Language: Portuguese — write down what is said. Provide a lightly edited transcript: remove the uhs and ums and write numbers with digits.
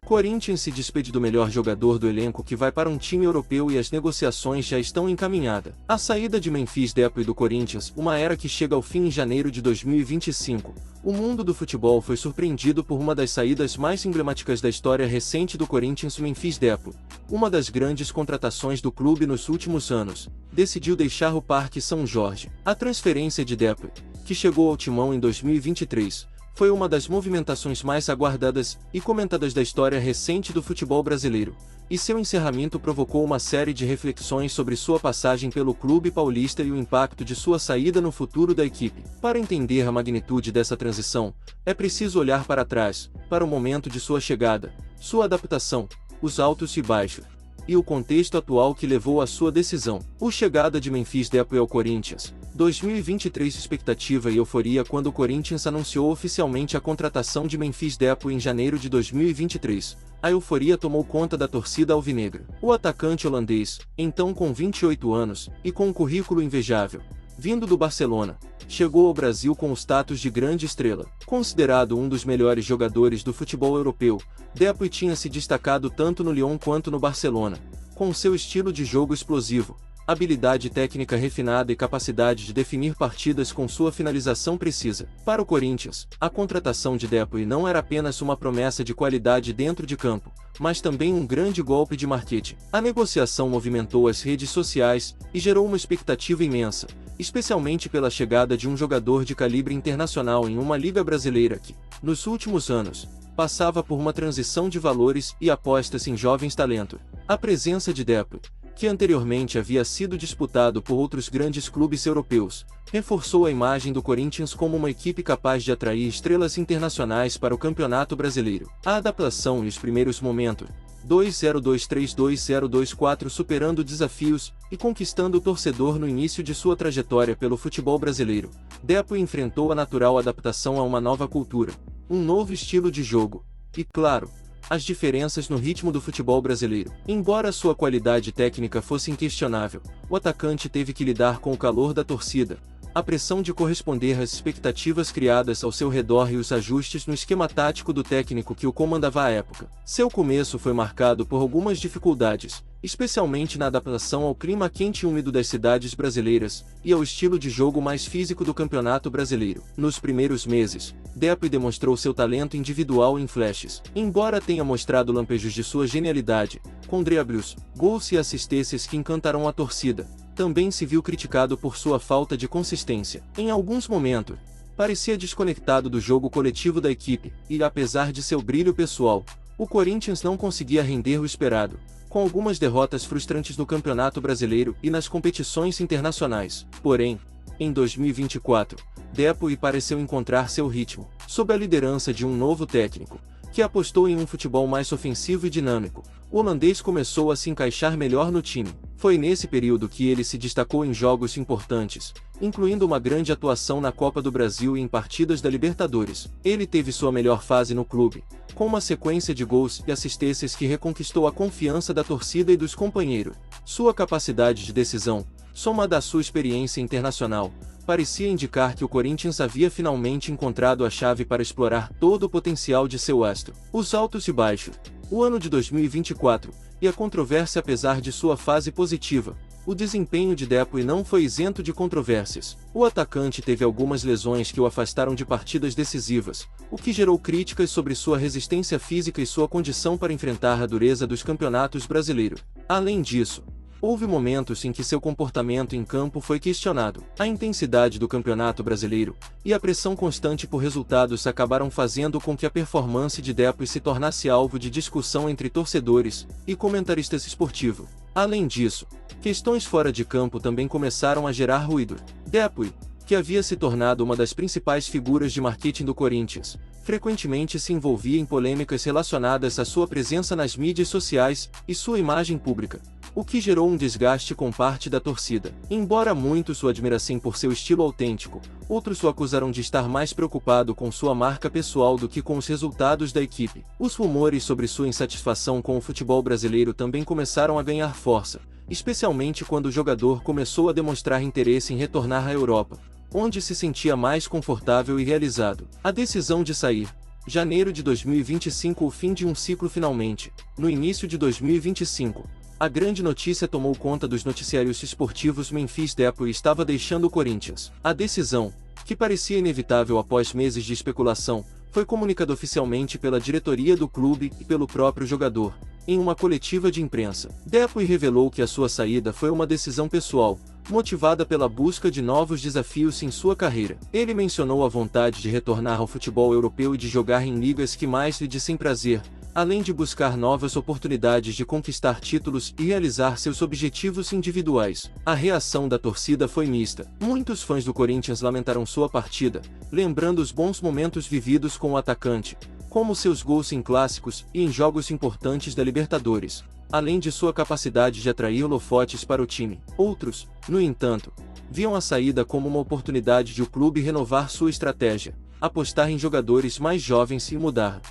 Corinthians se despede do melhor jogador do elenco que vai para um time europeu e as negociações já estão encaminhadas. A saída de Memphis Depay do Corinthians, uma era que chega ao fim em janeiro de 2025. O mundo do futebol foi surpreendido por uma das saídas mais emblemáticas da história recente do Corinthians. Memphis Depay, uma das grandes contratações do clube nos últimos anos, decidiu deixar o Parque São Jorge. A transferência de Depay, que chegou ao timão em 2023, foi uma das movimentações mais aguardadas e comentadas da história recente do futebol brasileiro, e seu encerramento provocou uma série de reflexões sobre sua passagem pelo clube paulista e o impacto de sua saída no futuro da equipe. Para entender a magnitude dessa transição, é preciso olhar para trás, para o momento de sua chegada, sua adaptação, os altos e baixos, e o contexto atual que levou à sua decisão. A chegada de Memphis Depay ao Corinthians, 2023. Expectativa e euforia quando o Corinthians anunciou oficialmente a contratação de Memphis Depay em janeiro de 2023. A euforia tomou conta da torcida alvinegra. O atacante holandês, então com 28 anos, e com um currículo invejável, vindo do Barcelona, chegou ao Brasil com o status de grande estrela. Considerado um dos melhores jogadores do futebol europeu, Depay tinha se destacado tanto no Lyon quanto no Barcelona, com seu estilo de jogo explosivo, habilidade técnica refinada e capacidade de definir partidas com sua finalização precisa. Para o Corinthians, a contratação de Depay não era apenas uma promessa de qualidade dentro de campo, mas também um grande golpe de marketing. A negociação movimentou as redes sociais e gerou uma expectativa imensa, especialmente pela chegada de um jogador de calibre internacional em uma liga brasileira que, nos últimos anos, passava por uma transição de valores e apostas em jovens talentos. A presença de Depay, que anteriormente havia sido disputado por outros grandes clubes europeus, reforçou a imagem do Corinthians como uma equipe capaz de atrair estrelas internacionais para o Campeonato Brasileiro. A adaptação e os primeiros momentos, 2023-2024, superando desafios e conquistando o torcedor no início de sua trajetória pelo futebol brasileiro, Depay enfrentou a natural adaptação a uma nova cultura, um novo estilo de jogo e, claro, as diferenças no ritmo do futebol brasileiro. Embora sua qualidade técnica fosse inquestionável, o atacante teve que lidar com o calor da torcida, a pressão de corresponder às expectativas criadas ao seu redor e os ajustes no esquema tático do técnico que o comandava à época. Seu começo foi marcado por algumas dificuldades, especialmente na adaptação ao clima quente e úmido das cidades brasileiras e ao estilo de jogo mais físico do Campeonato Brasileiro. Nos primeiros meses, Depay demonstrou seu talento individual em flashes. Embora tenha mostrado lampejos de sua genialidade, com dribles, gols e assistências que encantaram a torcida, também se viu criticado por sua falta de consistência. Em alguns momentos, parecia desconectado do jogo coletivo da equipe, e apesar de seu brilho pessoal, o Corinthians não conseguia render o esperado, com algumas derrotas frustrantes no Campeonato Brasileiro e nas competições internacionais. Porém, em 2024, Depay pareceu encontrar seu ritmo, sob a liderança de um novo técnico, que apostou em um futebol mais ofensivo e dinâmico. O holandês começou a se encaixar melhor no time. Foi nesse período que ele se destacou em jogos importantes, incluindo uma grande atuação na Copa do Brasil e em partidas da Libertadores. Ele teve sua melhor fase no clube, com uma sequência de gols e assistências que reconquistou a confiança da torcida e dos companheiros. Sua capacidade de decisão, somada à sua experiência internacional, parecia indicar que o Corinthians havia finalmente encontrado a chave para explorar todo o potencial de seu astro. Os altos e baixos, o ano de 2024, e a controvérsia. Apesar de sua fase positiva, o desempenho de Depay não foi isento de controvérsias. O atacante teve algumas lesões que o afastaram de partidas decisivas, o que gerou críticas sobre sua resistência física e sua condição para enfrentar a dureza dos campeonatos brasileiros. Além disso, houve momentos em que seu comportamento em campo foi questionado. A intensidade do Campeonato Brasileiro e a pressão constante por resultados acabaram fazendo com que a performance de Depay se tornasse alvo de discussão entre torcedores e comentaristas esportivos. Além disso, questões fora de campo também começaram a gerar ruído. Depay, que havia se tornado uma das principais figuras de marketing do Corinthians, frequentemente se envolvia em polêmicas relacionadas à sua presença nas mídias sociais e sua imagem pública, o que gerou um desgaste com parte da torcida. Embora muitos o admirassem por seu estilo autêntico, outros o acusaram de estar mais preocupado com sua marca pessoal do que com os resultados da equipe. Os rumores sobre sua insatisfação com o futebol brasileiro também começaram a ganhar força, especialmente quando o jogador começou a demonstrar interesse em retornar à Europa, onde se sentia mais confortável e realizado. A decisão de sair, Janeiro de 2025 o fim de um ciclo finalmente. No início de 2025, a grande notícia tomou conta dos noticiários esportivos. Memphis Depay estava deixando o Corinthians. A decisão, que parecia inevitável após meses de especulação, foi comunicada oficialmente pela diretoria do clube e pelo próprio jogador, em uma coletiva de imprensa. Depay revelou que a sua saída foi uma decisão pessoal, motivada pela busca de novos desafios em sua carreira. Ele mencionou a vontade de retornar ao futebol europeu e de jogar em ligas que mais lhe dissem prazer, além de buscar novas oportunidades de conquistar títulos e realizar seus objetivos individuais. A reação da torcida foi mista. Muitos fãs do Corinthians lamentaram sua partida, lembrando os bons momentos vividos com o atacante, como seus gols em clássicos e em jogos importantes da Libertadores, além de sua capacidade de atrair holofotes para o time. Outros, no entanto, viam a saída como uma oportunidade de o clube renovar sua estratégia, apostar em jogadores mais jovens e mudar